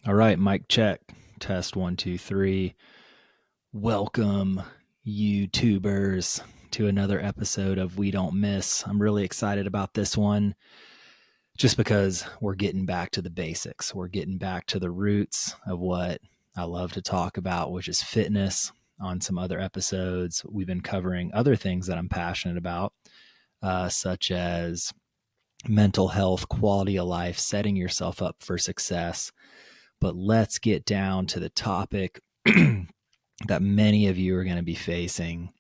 All right, mic check. Test one, two, three. Welcome, YouTubers, to another episode of We Don't Miss. I'm really excited about this one just because we're getting back to the basics. We're getting back to the roots of what I love to talk about, which is fitness. On some other episodes, we've been covering other things that I'm passionate about, such as mental health, quality of life, setting yourself up for success. But let's get down to the topic that many of you are going to be facing.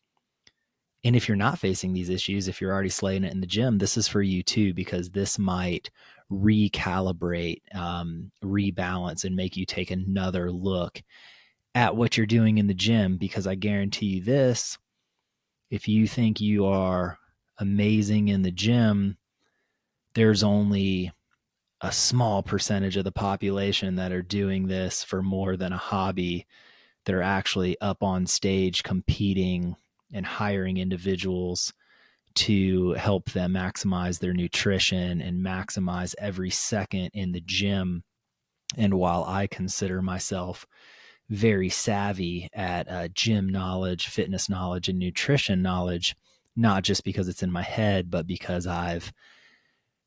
And if you're not facing these issues, if you're already slaying it in the gym, this is for you too, because this might recalibrate, rebalance, and make you take another look at what you're doing in the gym. Because I guarantee you this, if you think you are amazing in the gym, there's only a small percentage of the population that are doing this for more than a hobby. They're actually up on stage competing and hiring individuals to help them maximize their nutrition and maximize every second in the gym. And while I consider myself very savvy at gym knowledge, fitness knowledge, and nutrition knowledge, not just because it's in my head, but because I've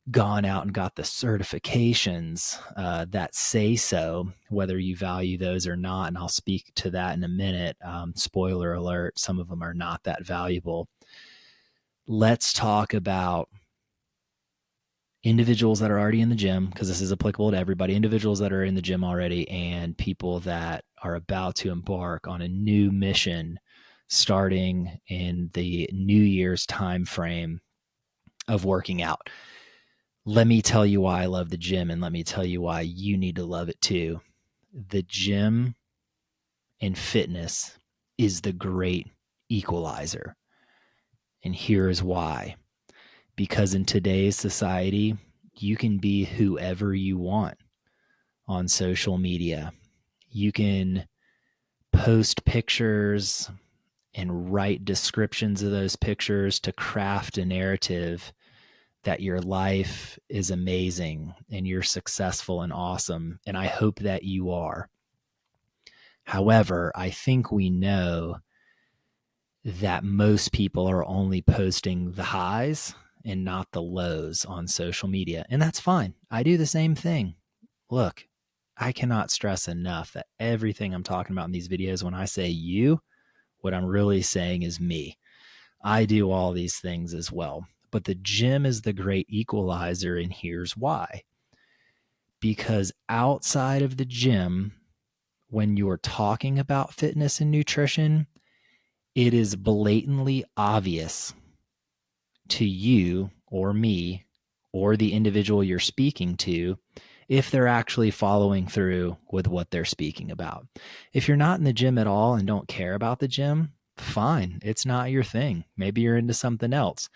gone out and got the certifications that say so, whether you value those or not. And I'll speak to that in a minute. Spoiler alert, some of them are not that valuable. Let's talk about individuals that are already in the gym, because this is applicable to everybody, individuals that are in the gym already and people that are about to embark on a new mission starting in the New Year's time frame of working out. Let me tell you why I love the gym, and let me tell you why you need to love it too. The gym and fitness is the great equalizer. And here is why. Because in today's society, you can be whoever you want on social media. You can post pictures and write descriptions of those pictures to craft a narrative that your life is amazing and you're successful and awesome. And I hope that you are. However, I think we know that most people are only posting the highs and not the lows on social media. And that's fine. I do the same thing. Look, I cannot stress enough that everything I'm talking about in these videos, when I say you, what I'm really saying is me. I do all these things as well. But the gym is the great equalizer, and here's why. Because outside of the gym, when you're talking about fitness and nutrition, it is blatantly obvious to you or me or the individual you're speaking to if they're actually following through with what they're speaking about. If you're not in the gym at all and don't care about the gym, fine. It's not your thing. Maybe you're into something else.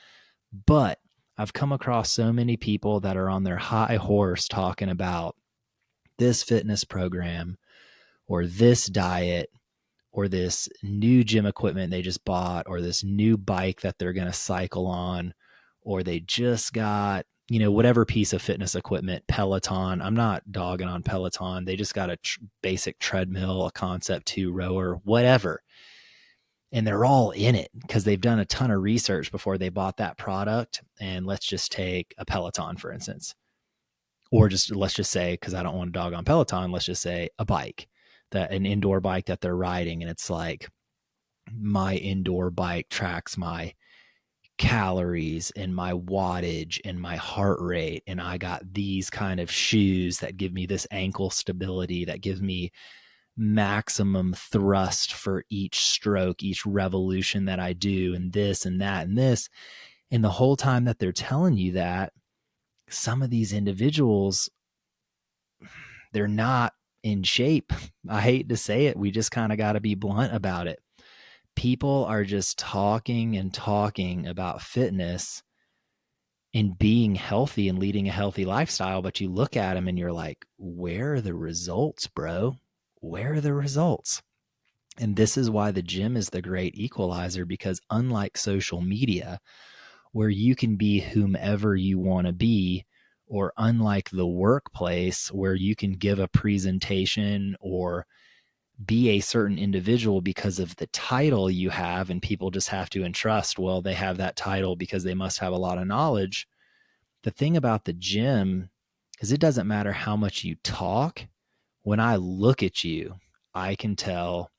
But I've come across so many people that are on their high horse talking about this fitness program or this diet or this new gym equipment they just bought or this new bike that they're going to cycle on, or they just got, whatever piece of fitness equipment, Peloton. I'm not dogging on Peloton. They just got a basic treadmill, a Concept 2 rower, whatever. And they're all in it because they've done a ton of research before they bought that product. And let's just take a Peloton, for instance, or let's just say, because I don't want to dog on Peloton, let's just say a bike, an indoor bike that they're riding. And it's like, my indoor bike tracks my calories and my wattage and my heart rate. And I got these kind of shoes that give me this ankle stability, that give me maximum thrust for each stroke, each revolution that I do, and this and that and this. And the whole time that they're telling you that, some of these individuals, they're not in shape. I hate to say it. We just kind of got to be blunt about it. People are just talking and talking about fitness and being healthy and leading a healthy lifestyle, but you look at them and you're like, where are the results, bro? Where are the results? And this is why the gym is the great equalizer, because unlike social media, where you can be whomever you want to be or unlike the workplace where you can give a presentation or be a certain individual because of the title you have, and people just have to entrust, well, they have that title because they must have a lot of knowledge. The thing about the gym is it doesn't matter how much you talk. When I look at you, I can tell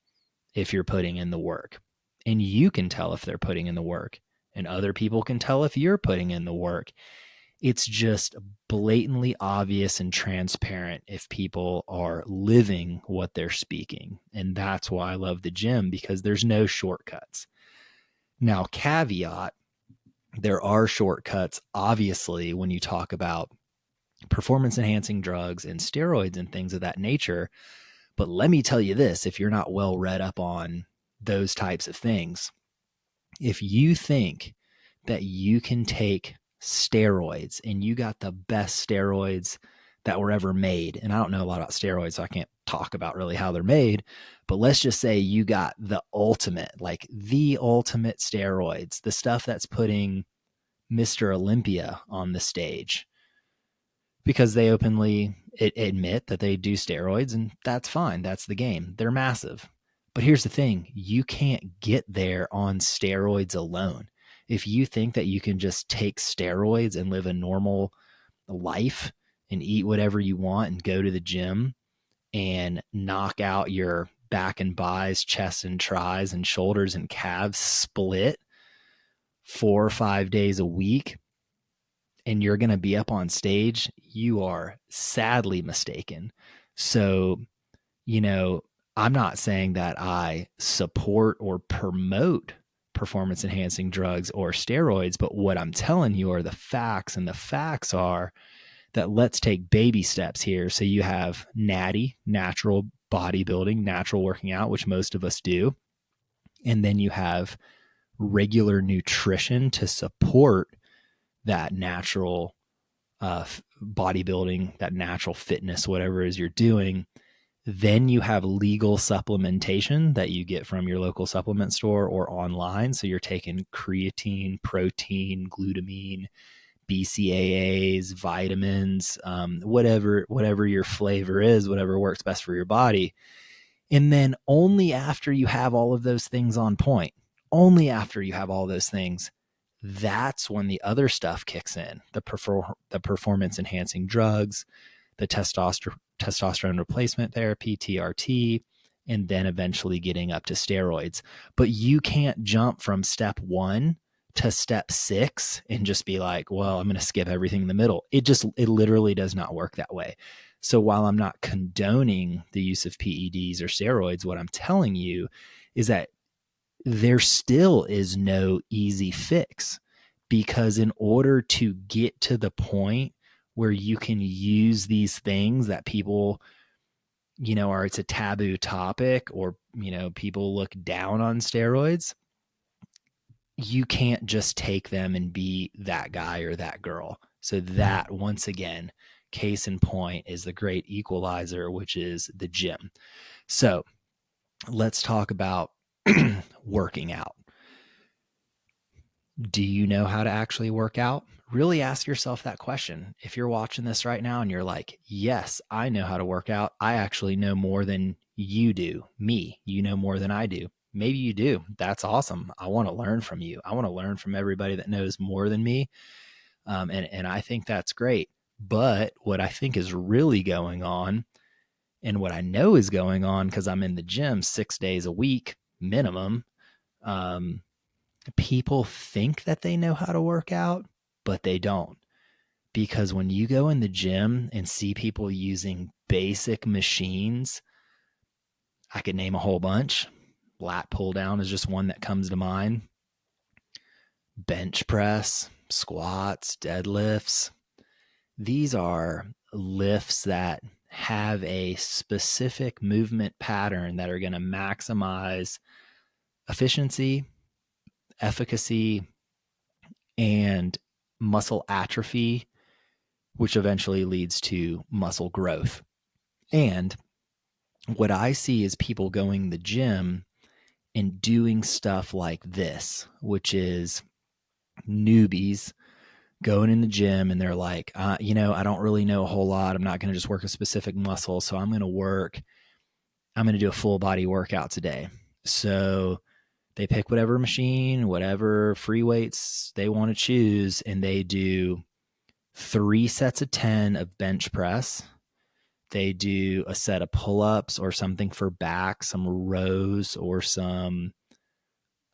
if you're putting in the work, and you can tell if they're putting in the work, and other people can tell if you're putting in the work. It's just blatantly obvious and transparent if people are living what they're speaking. And that's why I love the gym, because there's no shortcuts. Now, caveat, there are shortcuts, obviously, when you talk about performance enhancing drugs and steroids and things of that nature. But let me tell you this, if you're not well read up on those types of things, if you think that you can take steroids and you got the best steroids that were ever made, and I don't know a lot about steroids, so I can't talk about really how they're made, but let's just say you got the ultimate, like the ultimate steroids, the stuff that's putting Mr. Olympia on the stage, because they openly admit that they do steroids, and that's fine. That's the game. They're massive. But here's the thing, you can't get there on steroids alone. If you think that you can just take steroids and live a normal life and eat whatever you want and go to the gym and knock out your back and buys, chest and tries, and shoulders and calves split 4 or 5 days a week, and you're going to be up on stage, you are sadly mistaken. So, I'm not saying that I support or promote performance enhancing drugs or steroids, but what I'm telling you are the facts. And the facts are that let's take baby steps here. So you have natty, natural bodybuilding, natural working out, which most of us do. And then you have regular nutrition to support that natural bodybuilding, that natural fitness, whatever it is you're doing. Then you have legal supplementation that you get from your local supplement store or online. So you're taking creatine, protein, glutamine, BCAAs, vitamins, whatever your flavor is, whatever works best for your body. And then only after you have all of those things on point, only after you have all those things, that's when the other stuff kicks in. The performance enhancing drugs, the testosterone replacement therapy, TRT, and then eventually getting up to steroids. But you can't jump from step 1 to step 6 and just be like, well, I'm going to skip everything in the middle. It literally does not work that way. So while I'm not condoning the use of PEDs or steroids, what I'm telling you is that there still is no easy fix, because in order to get to the point where you can use these things that people, it's a taboo topic, or, people look down on steroids, you can't just take them and be that guy or that girl. So that, once again, case in point, is the great equalizer, which is the gym. So let's talk about working out. Do you know how to actually work out? Really ask yourself that question. If you're watching this right now and you're like, yes, I know how to work out, I actually know more than you do. Me, you know more than I do. Maybe you do. That's awesome. I want to learn from you. I want to learn from everybody that knows more than me. And I think that's great. But what I think is really going on, and what I know is going on, because I'm in the gym 6 days a week minimum, people think that they know how to work out, but they don't. Because when you go in the gym and see people using basic machines, I could name a whole bunch. Lat pull down is just one that comes to mind. Bench press, squats, deadlifts. These are lifts that have a specific movement pattern that are going to maximize efficiency, efficacy, and muscle atrophy, which eventually leads to muscle growth. And what I see is people going to the gym and doing stuff like this, which is newbies going in the gym and they're like, I don't really know a whole lot. I'm not going to just work a specific muscle. So I'm going to do a full body workout today. So they pick whatever machine, whatever free weights they want to choose, and they do 3 sets of 10 of bench press. They do a set of pull-ups or something for back, some rows or some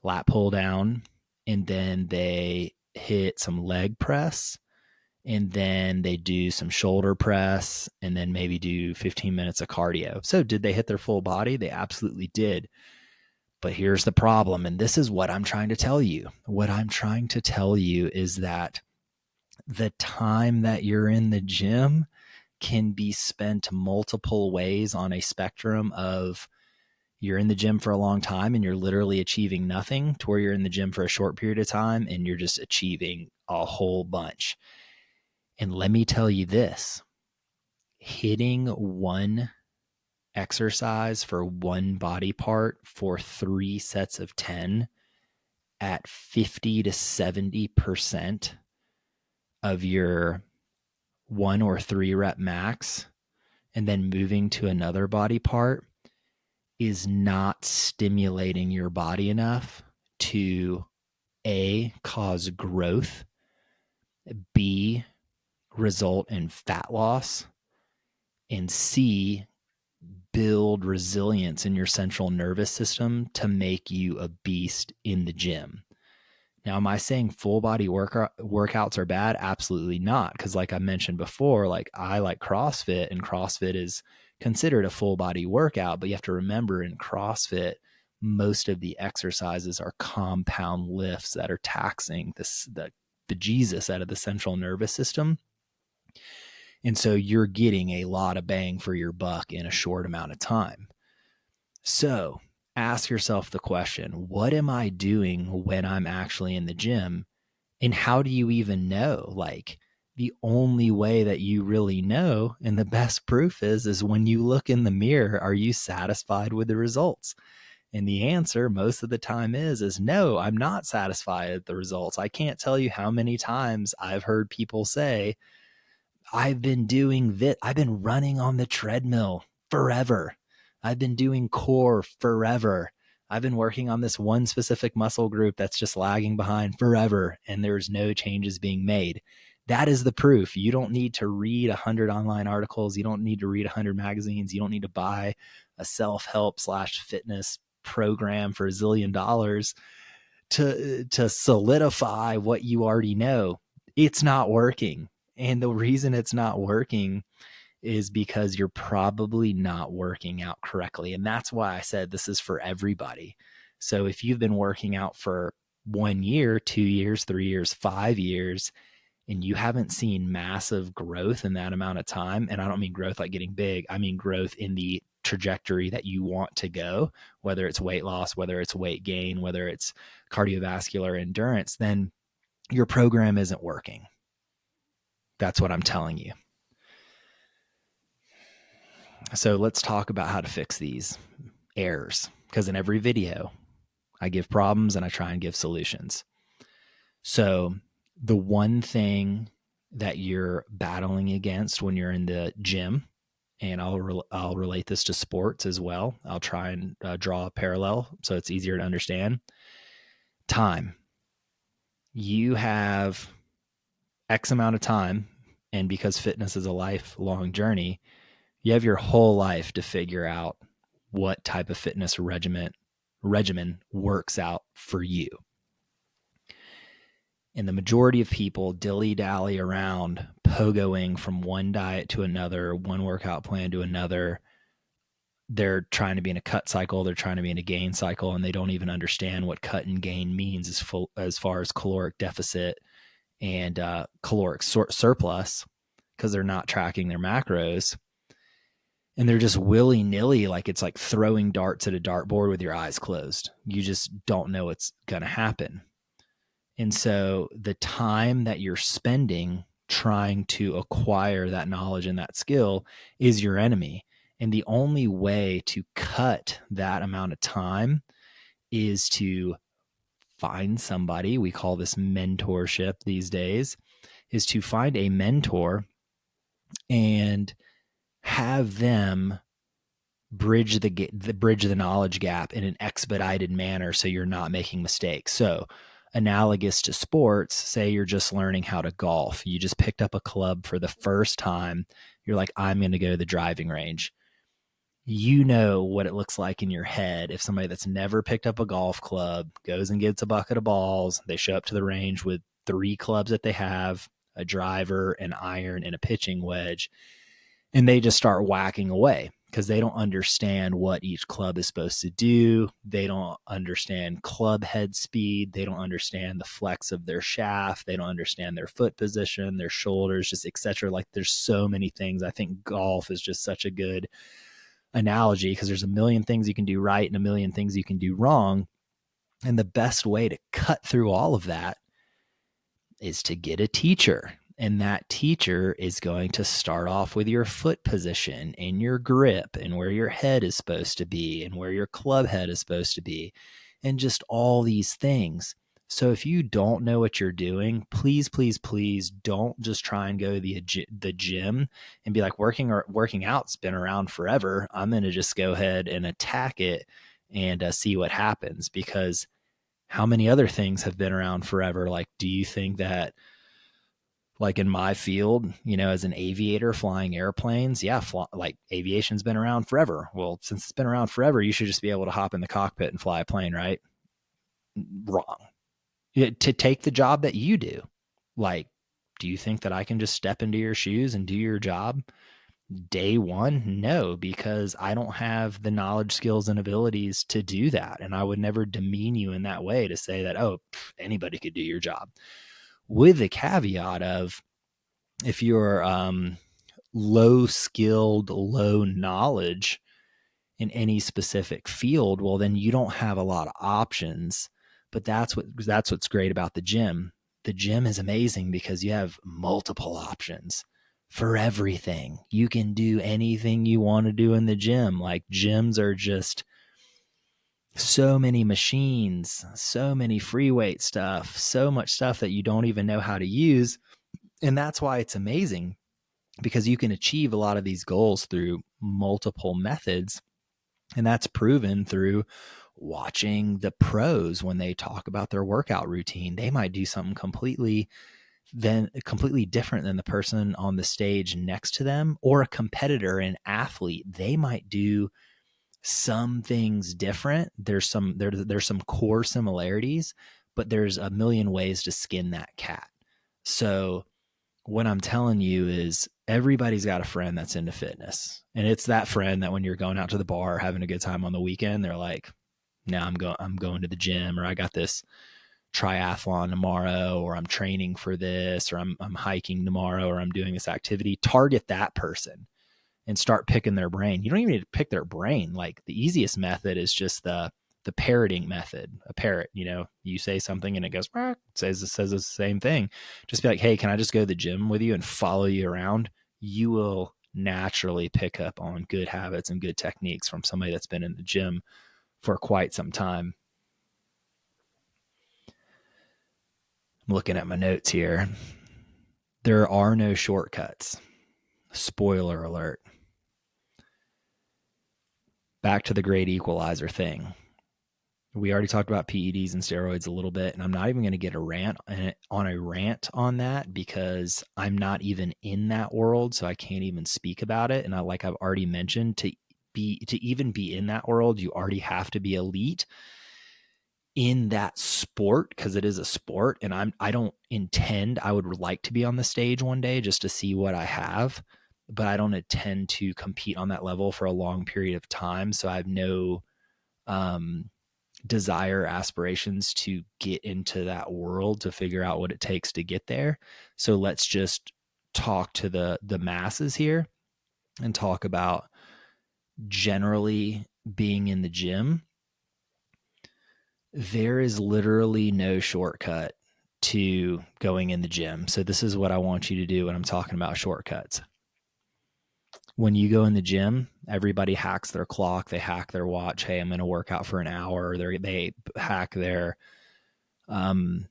lat pull down, and then they hit some leg press, and then they do some shoulder press, and then maybe do 15 minutes of cardio. So did they hit their full body? They absolutely did. But here's the problem, and this is what I'm trying to tell you. What I'm trying to tell you is that the time that you're in the gym can be spent multiple ways on a spectrum of you're in the gym for a long time and you're literally achieving nothing, to where you're in the gym for a short period of time and you're just achieving a whole bunch. And let me tell you this, hitting one exercise for one body part for 3 sets of 10 at 50 to 70% of your 1 or 3 rep max, and then moving to another body part, is not stimulating your body enough to A, cause growth, B, result in fat loss, and C, build resilience in your central nervous system to make you a beast in the gym. Now, am I saying full body workouts are bad? Absolutely not. Because like I mentioned before, like I like CrossFit, and CrossFit is considered a full body workout. But you have to remember, in CrossFit, most of the exercises are compound lifts that are taxing the Jesus out of the central nervous system. And so you're getting a lot of bang for your buck in a short amount of time. So ask yourself the question, what am I doing when I'm actually in the gym? And how do you even know? Like, the only way that you really know, and the best proof is when you look in the mirror, are you satisfied with the results? And the answer most of the time is no, I'm not satisfied with the results. I can't tell you how many times I've heard people say, I've been doing this. I've been running on the treadmill forever. I've been doing core forever. I've been working on this one specific muscle group that's just lagging behind forever, and there's no changes being made. That is the proof. You don't need to read 100 online articles. You don't need to read 100 magazines. You don't need to buy a self-help / fitness program for $1 zillion to solidify what you already know. It's not working. And the reason it's not working is because you're probably not working out correctly. And that's why I said this is for everybody. So if you've been working out for 1 year, 2 years, 3 years, 5 years, and you haven't seen massive growth in that amount of time, and I don't mean growth like getting big, I mean growth in the trajectory that you want to go, whether it's weight loss, whether it's weight gain, whether it's cardiovascular endurance, then your program isn't working. That's what I'm telling you. So let's talk about how to fix these errors, because in every video, I give problems and I try and give solutions. So the one thing that you're battling against when you're in the gym, and I'll relate this to sports as well. I'll try and draw a parallel so it's easier to understand. Time. You have X amount of time, and because fitness is a lifelong journey, you have your whole life to figure out what type of fitness regimen works out for you. And the majority of people dilly-dally around, pogoing from one diet to another, one workout plan to another. They're trying to be in a cut cycle, they're trying to be in a gain cycle, and they don't even understand what cut and gain means as far as caloric deficit and caloric surplus, because they're not tracking their macros. And they're just willy-nilly, like it's like throwing darts at a dartboard with your eyes closed. You just don't know what's going to happen. And so the time that you're spending trying to acquire that knowledge and that skill is your enemy. And the only way to cut that amount of time is to find somebody, we call this mentorship these days, is to find a mentor and have them bridge the knowledge gap in an expedited manner so you're not making mistakes. So analogous to sports, say you're just learning how to golf. You just picked up a club for the first time. You're like, I'm going to go to the driving range. You know what it looks like in your head if somebody that's never picked up a golf club goes and gets a bucket of balls. They show up to the range with 3 clubs that they have, a driver, an iron, and a pitching wedge, and they just start whacking away because they don't understand what each club is supposed to do. They don't understand club head speed. They don't understand the flex of their shaft. They don't understand their foot position, their shoulders, just etc. Like there's so many things. I think golf is just such a good analogy because there's a million things you can do right and a million things you can do wrong. And the best way to cut through all of that is to get a teacher. And that teacher is going to start off with your foot position and your grip and where your head is supposed to be and where your club head is supposed to be and just all these things. So if you don't know what you're doing, please, please, please don't just try and go to the gym and be like, working out's been around forever. I'm going to just go ahead and attack it and see what happens, because how many other things have been around forever? Like, do you think that, like in my field, as an aviator flying airplanes, like aviation's been around forever. Well, since it's been around forever, you should just be able to hop in the cockpit and fly a plane, right? Wrong. To take the job that you do, like, do you think that I can just step into your shoes and do your job day one? No, because I don't have the knowledge, skills, and abilities to do that. And I would never demean you in that way to say that, oh, anybody could do your job, with the caveat of, if you're low skilled, low knowledge in any specific field, well, then you don't have a lot of options. But that's what's great about the gym. The gym is amazing because you have multiple options for everything. You can do anything you want to do in the gym. Like, gyms are just so many machines, so many free weight stuff, so much stuff that you don't even know how to use. And that's why it's amazing, because you can achieve a lot of these goals through multiple methods. And that's proven through watching the pros when they talk about their workout routine. They might do something completely different than the person on the stage next to them, or a competitor, an athlete. They might do some things different. There's some core similarities, but there's a million ways to skin that cat. So what I'm telling you is, everybody's got a friend that's into fitness, and it's that friend that when you're going out to the bar having a good time on the weekend, they're like, "Now I'm going to the gym, or I got this triathlon tomorrow, or I'm training for this, or I'm hiking tomorrow, or I'm doing this activity." Target that person and start picking their brain. You don't even need to pick their brain. Like, the easiest method is just the parroting method. A parrot, you say something and it goes, says the same thing. Just be like, hey, can I just go to the gym with you and follow you around? You will naturally pick up on good habits and good techniques from somebody that's been in the gym for quite some time. I'm looking at my notes here. There are no shortcuts. Spoiler alert. Back to the great equalizer thing. We already talked about PEDs and steroids a little bit, and I'm not even going to get on a rant on that, because I'm not even in that world, so I can't even speak about it. And like I've already mentioned, to even be in that world, you already have to be elite in that sport, because it is a sport. And I would like to be on the stage one day just to see what I have, but I don't intend to compete on that level for a long period of time. So I have no desire, aspirations to get into that world to figure out what it takes to get there. So let's just talk to the masses here and talk about generally being in the gym. There is literally no shortcut to going in the gym. So this is what I want you to do when I'm talking about shortcuts. When you go in the gym, everybody hacks their clock, they hack their watch. Hey, I'm going to work out for an hour. They hack their Apple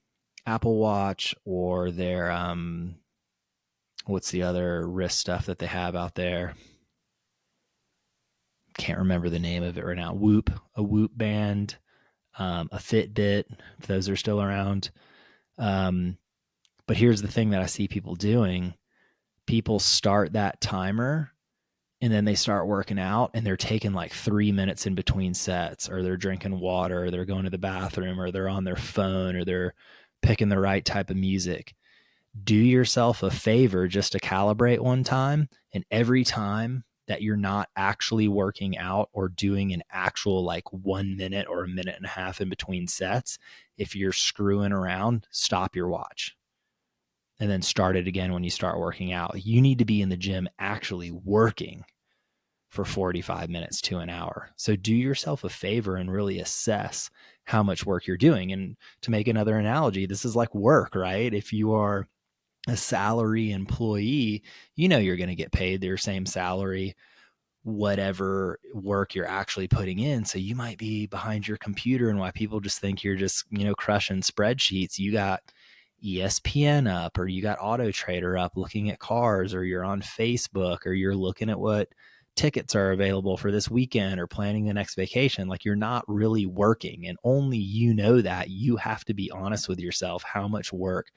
Watch or their what's the other wrist stuff that they have out there? Can't remember the name of it right now. A Whoop band, a Fitbit, if those are still around. But here's the thing that I see people doing. People start that timer and then they start working out and they're taking like 3 minutes in between sets, or they're drinking water, or they're going to the bathroom, or they're on their phone, or they're picking the right type of music. Do yourself a favor just to calibrate one time, and every time that you're not actually working out or doing an actual like 1 minute or a minute and a half in between sets, if you're screwing around, stop your watch and then start it again when you start working out. You need to be in the gym actually working for 45 minutes to an hour. So do yourself a favor and really assess how much work you're doing. And to make another analogy, this is like work, right? If you are a salary employee, you know you're going to get paid their same salary, whatever work you're actually putting in. So you might be behind your computer, and why people just think you're just, crushing spreadsheets. You got ESPN up, or you got Auto Trader up looking at cars, or you're on Facebook, or you're looking at what tickets are available for this weekend, or planning the next vacation. Like, you're not really working, and only you know that. You have to be honest with yourself. How much work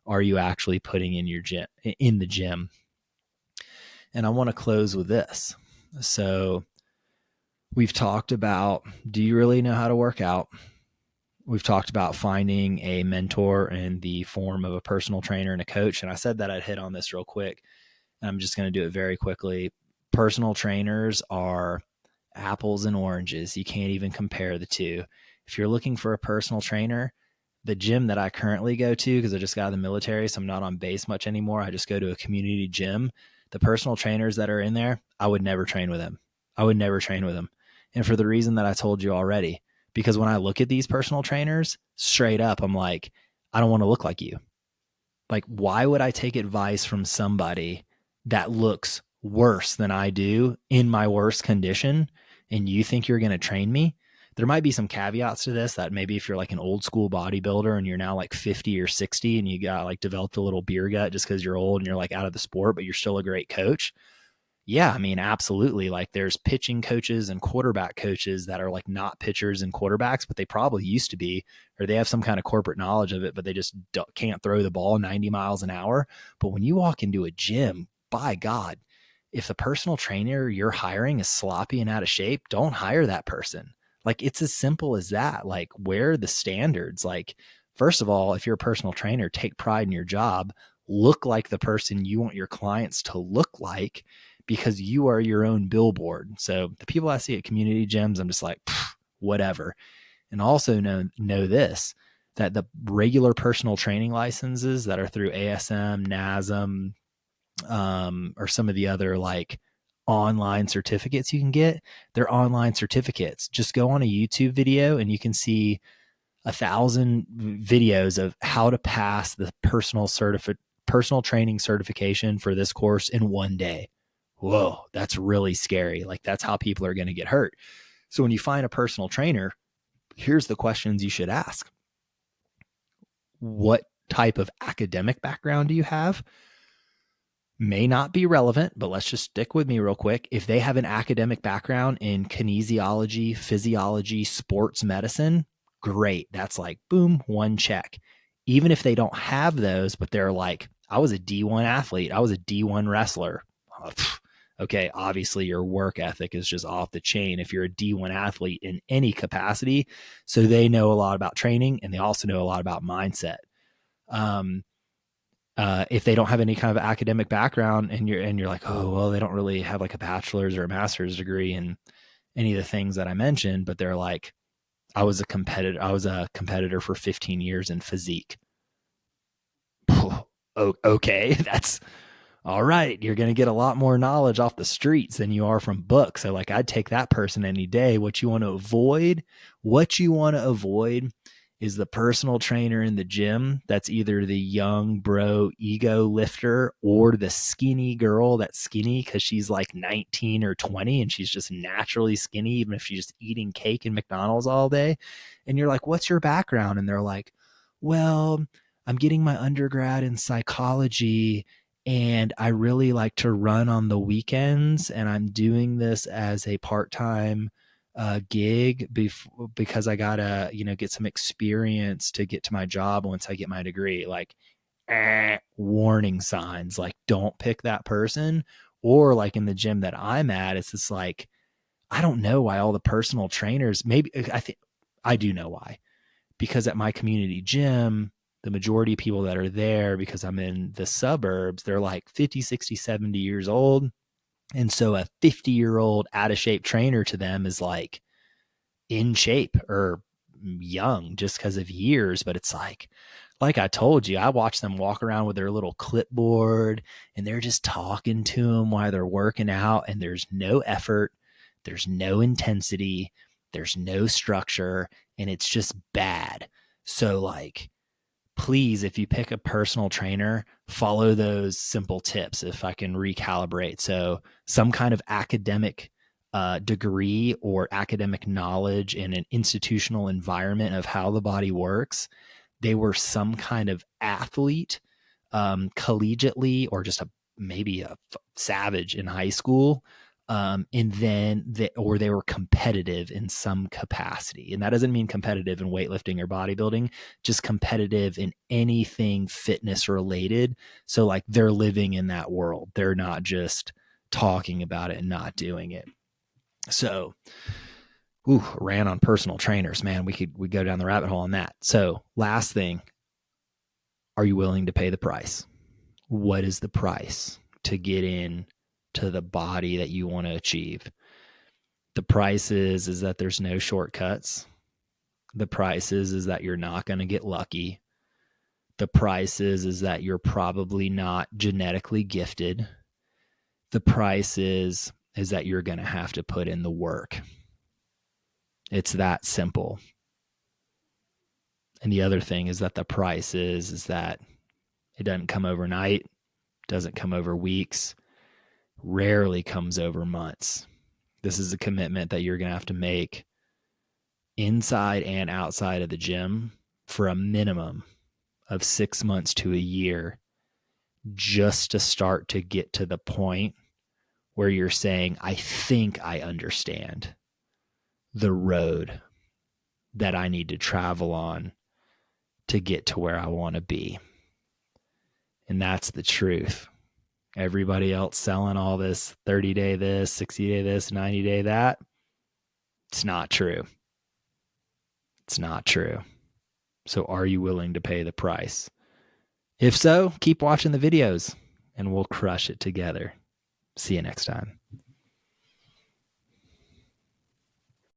are you actually putting in the gym? And I want to close with this. So we've talked about, do you really know how to work out? We've talked about finding a mentor in the form of a personal trainer and a coach. And I said that I'd hit on this real quick. And I'm just going to do it very quickly. Personal trainers are apples and oranges. You can't even compare the two. If you're looking for a personal trainer, the gym that I currently go to, because I just got out of the military, so I'm not on base much anymore, I just go to a community gym. The personal trainers that are in there, I would never train with them. And for the reason that I told you already, because when I look at these personal trainers, straight up, I'm like, I don't want to look like you. Like, why would I take advice from somebody that looks worse than I do in my worst condition, and you think you're going to train me? There might be some caveats to this, that maybe if you're like an old school bodybuilder and you're now like 50 or 60 and you got like developed a little beer gut just because you're old and you're like out of the sport, but you're still a great coach. Yeah, I mean, absolutely. Like, there's pitching coaches and quarterback coaches that are like not pitchers and quarterbacks, but they probably used to be, or they have some kind of corporate knowledge of it, but they just can't throw the ball 90 miles an hour. But when you walk into a gym, by God, if the personal trainer you're hiring is sloppy and out of shape, don't hire that person. Like, it's as simple as that. Like, where are the standards? Like, first of all, if you're a personal trainer, take pride in your job, look like the person you want your clients to look like, because you are your own billboard. So the people I see at community gyms, I'm just like, whatever. And also know this, that the regular personal training licenses that are through ASM, NASM, or some of the other like online certificates you can get, they're online certificates. Just go on a YouTube video and you can see 1,000 videos of how to pass the personal training certification for this course in one day. Whoa, that's really scary. Like, that's how people are going to get hurt. So when you find a personal trainer, here's the questions you should ask. What type of academic background do you have? May not be relevant, but let's just stick with me real quick. If they have an academic background in kinesiology, physiology, sports medicine, great. That's like, boom, one check. Even if they don't have those, but they're like, I was a D1 athlete, I was a D1 wrestler. Okay, obviously your work ethic is just off the chain if you're a D1 athlete in any capacity. So they know a lot about training, and they also know a lot about mindset. If they don't have any kind of academic background, and you're like, oh, well, they don't really have like a bachelor's or a master's degree in any of the things that I mentioned, but they're like, I was a competitor for 15 years in physique. Okay, that's all right. You're going to get a lot more knowledge off the streets than you are from books. So like, I'd take that person any day. What you want to avoid is the personal trainer in the gym that's either the young bro ego lifter, or the skinny girl that's skinny because she's like 19 or 20 and she's just naturally skinny, even if she's just eating cake and McDonald's all day. And you're like, what's your background? And they're like, well, I'm getting my undergrad in psychology, And I really like to run on the weekends, and I'm doing this as a part-time gig because I gotta, get some experience to get to my job once I get my degree. Like, warning signs, like don't pick that person. Or like in the gym that I'm at, it's just like, I don't know why all the personal trainers, maybe I think I do know why, because at my community gym, the majority of people that are there, because I'm in the suburbs, they're like 50, 60, 70 years old. And so a 50-year-old out of shape trainer to them is like in shape or young just because of years. But it's like I told you, I watch them walk around with their little clipboard and they're just talking to them while they're working out, and there's no effort, there's no intensity, there's no structure, and it's just bad. So like, please, if you pick a personal trainer, follow those simple tips if I can recalibrate. So some kind of academic degree or academic knowledge in an institutional environment of how the body works. They were some kind of athlete, collegiately, or just maybe a savage in high school. And then they were competitive in some capacity. And that doesn't mean competitive in weightlifting or bodybuilding, just competitive in anything fitness related. So like they're living in that world. They're not just talking about it and not doing it. So, ran on personal trainers, man. We go down the rabbit hole on that. So last thing, are you willing to pay the price? What is the price to get in to the body that you want to achieve? The price is that there's no shortcuts. The price is that you're not going to get lucky. The price is that you're probably not genetically gifted. The price is that you're going to have to put in the work. It's that simple. And the other thing is that the price is that it doesn't come overnight, doesn't come over weeks, rarely comes over months. This is a commitment that you're going to have to make inside and outside of the gym for a minimum of 6 months to a year, just to start to get to the point where you're saying, I think I understand the road that I need to travel on to get to where I want to be. And that's the truth. Everybody else selling all this 30-day this, 60-day this, 90-day that. It's not true. It's not true. So are you willing to pay the price? If so, keep watching the videos and we'll crush it together. See you next time.